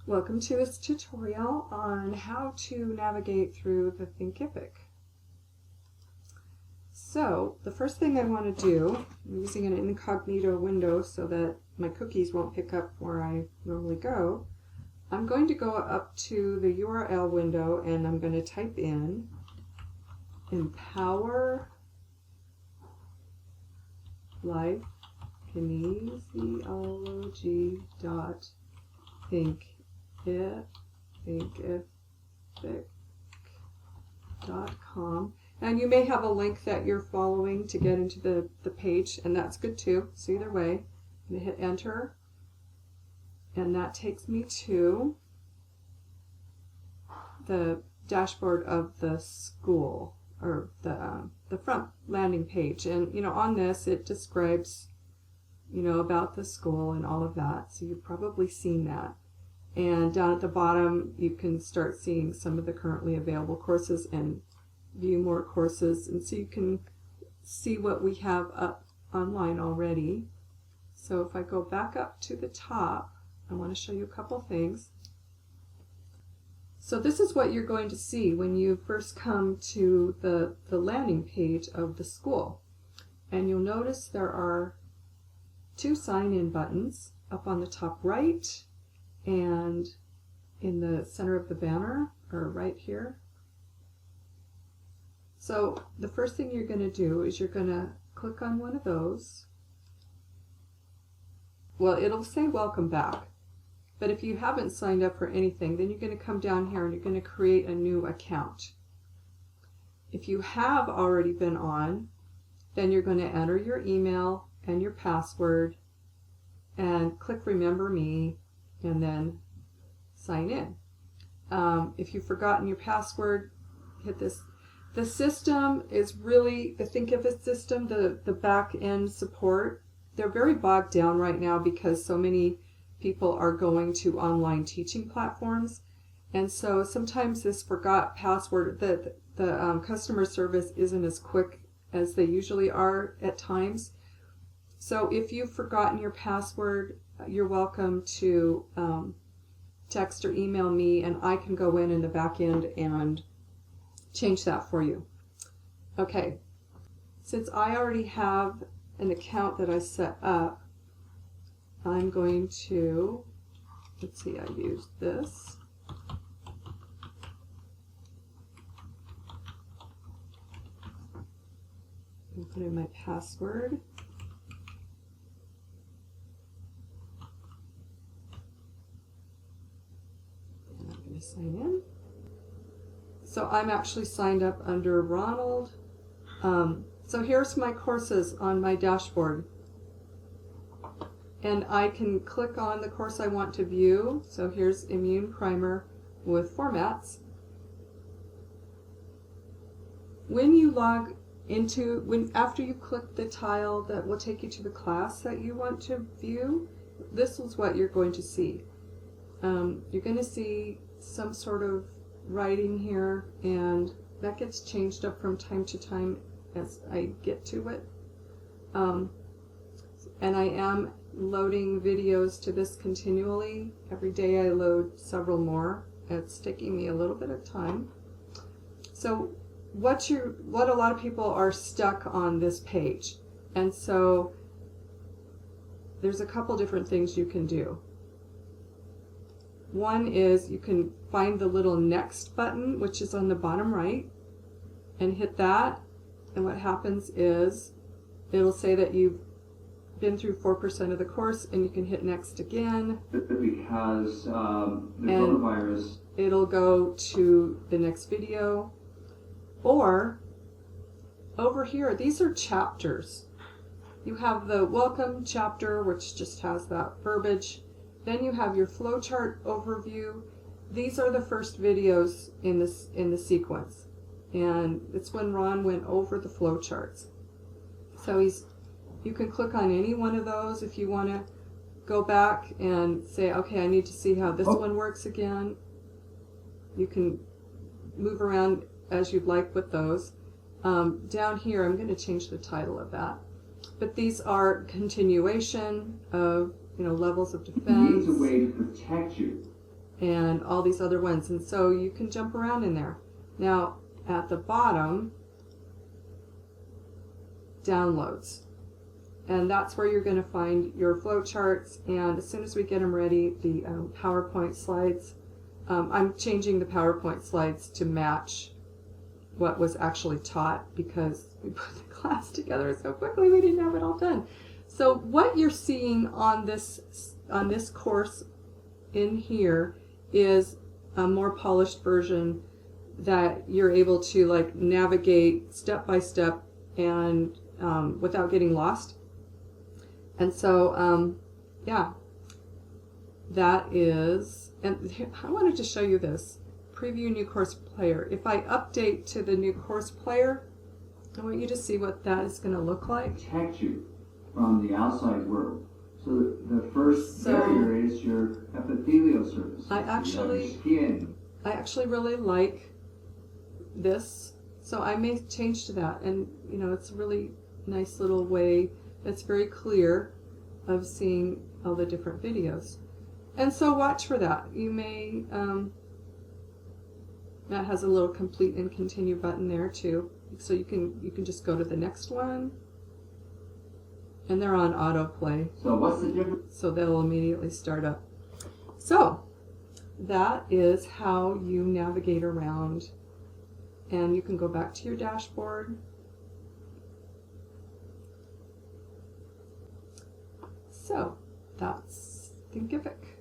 Welcome to this tutorial on how to navigate through the Thinkific. So the first thing I want to do, I'm using an incognito window so that my cookies won't pick up where I normally go. I'm going to go up to the URL window and I'm going to type in Empowerlife Kinesiology.thinkific.com, and you may have a link that you're following to get into the page, and that's good too. So either way, I'm going to hit enter, and that takes me to the dashboard of the school, or the front landing page. And on this it describes about the school and all of that, so you've probably seen that. And down at the bottom you can start seeing some of the currently available courses and view more courses, and so you can see what we have up online already. So if I go back up to the top, I want to show you a couple things. So this is what you're going to see when you first come to the landing page of the school. And you'll notice there are two sign-in buttons up on the top right and in the center of the banner, or right here. So the first thing you're going to do is you're going to click on one of those. Well, it'll say welcome back. But if you haven't signed up for anything, then you're going to come down here and you're going to create a new account. If you have already been on, then you're going to enter your email and your password and click Remember Me and then sign in. If you've forgotten your password, hit this. The system is really, the Thinkific system, the back end support, they're very bogged down right now because so many people are going to online teaching platforms, and so sometimes this forgot password, the customer service isn't as quick as they usually are at times. So if you've forgotten your password, you're welcome to text or email me, and I can go in the back end and change that for you. Okay, since I already have an account that I set up, I'm going to, let's see, I used this. I'm put in my password. And I'm going to sign in. So I'm actually signed up under Ronald. So here's my courses on my dashboard. And I can click on the course I want to view. So here's Immune Primer with formats. When you log into, after you click the tile that will take you to the class that you want to view, this is what you're going to see. You're going to see some sort of writing here, and that gets changed up from time to time as I get to it. And I am loading videos to this continually. Every day I load several more. It's taking me a little bit of time. So what a lot of people are stuck on this page, and so there's a couple different things you can do. One is you can find the little next button, which is on the bottom right, and hit that, and what happens is it'll say that you've been through 4% of the course, and you can hit next again. Because the coronavirus. It'll go to the next video. Or over here, these are chapters. You have the welcome chapter, which just has that verbiage. Then you have your flowchart overview. These are the first videos in the sequence, and it's when Ron went over the flowcharts. So you can click on any one of those if you want to go back and say, okay, I need to see how this one works again. You can move around as you'd like with those. Down here, I'm going to change the title of that. But these are continuation of levels of defense. It needs a way to protect you. and all these other ones. And so you can jump around in there. Now, at the bottom, downloads. And that's where you're going to find your flowcharts. And as soon as we get them ready, the PowerPoint slides. I'm changing the PowerPoint slides to match what was actually taught because we put the class together so quickly we didn't have it all done. So what you're seeing on this course in here is a more polished version that you're able to like navigate step by step and without getting lost. And so yeah, that is, and I wanted to show you this. Preview new course player. If I update to the new course player, I want you to see what that is going to look like. Protect you from the outside world. So the first barrier is your epithelial surface. I actually really like this, so I may change to that. And you know, it's a really nice little way that's very clear of seeing all the different videos. And so watch for that. You may that has a little complete and continue button there too, so you can just go to the next one, and they're on autoplay. So what's the difference? So they'll immediately start up. So that is how you navigate around, and you can go back to your dashboard. So that's Thinkific.